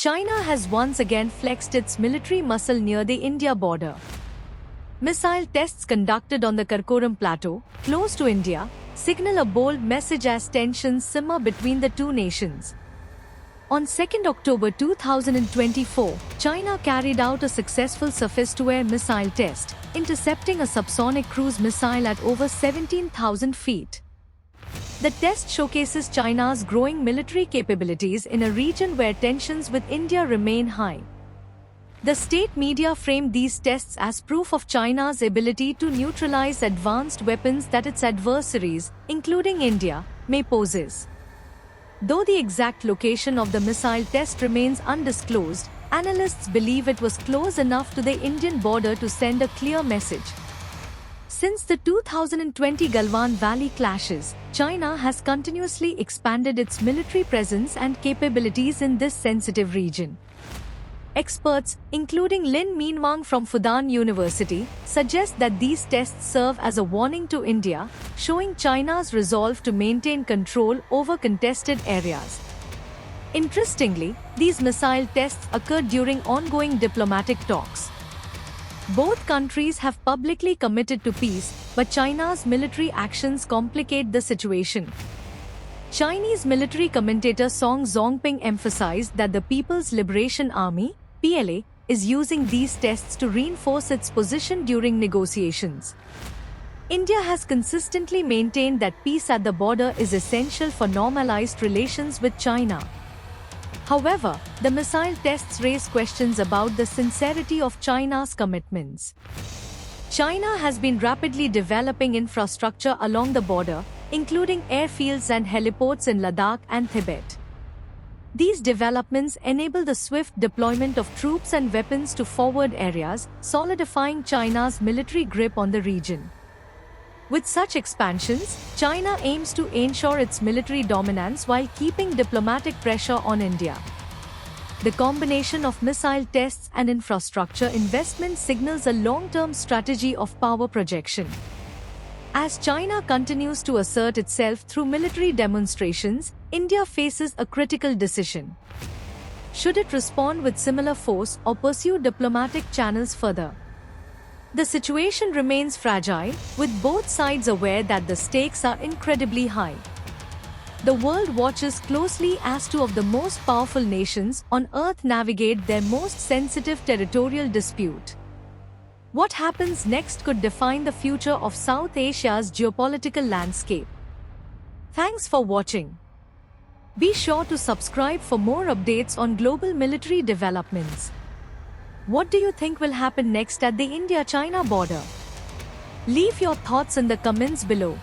China has once again flexed its military muscle near the India border. Missile tests conducted on the Karakoram Plateau, close to India, signal a bold message as tensions simmer between the two nations. On 2 October 2024, China carried out a successful surface-to-air missile test, intercepting a subsonic cruise missile at over 17,000 feet. The test showcases China's growing military capabilities in a region where tensions with India remain high. The state media framed these tests as proof of China's ability to neutralize advanced weapons that its adversaries, including India, may possess. Though the exact location of the missile test remains undisclosed, analysts believe it was close enough to the Indian border to send a clear message. Since the 2020 Galwan Valley clashes, China has continuously expanded its military presence and capabilities in this sensitive region. Experts, including Lin Minwang from Fudan University, suggest that these tests serve as a warning to India, showing China's resolve to maintain control over contested areas. Interestingly, these missile tests occurred during ongoing diplomatic talks. Both countries have publicly committed to peace, but China's military actions complicate the situation. Chinese military commentator Song Zongping emphasized that the People's Liberation Army (PLA) is using these tests to reinforce its position during negotiations. India has consistently maintained that peace at the border is essential for normalized relations with China. However, the missile tests raise questions about the sincerity of China's commitments. China has been rapidly developing infrastructure along the border, including airfields and heliports in Ladakh and Tibet. These developments enable the swift deployment of troops and weapons to forward areas, solidifying China's military grip on the region. With such expansions, China aims to ensure its military dominance while keeping diplomatic pressure on India. The combination of missile tests and infrastructure investment signals a long-term strategy of power projection. As China continues to assert itself through military demonstrations, India faces a critical decision. Should it respond with similar force or pursue diplomatic channels further? The situation remains fragile, with both sides aware that the stakes are incredibly high. The world watches closely as two of the most powerful nations on Earth navigate their most sensitive territorial dispute. What happens next could define the future of South Asia's geopolitical landscape. Thanks for watching. Be sure to subscribe for more updates on global military developments. What do you think will happen next at the India-China border? Leave your thoughts in the comments below.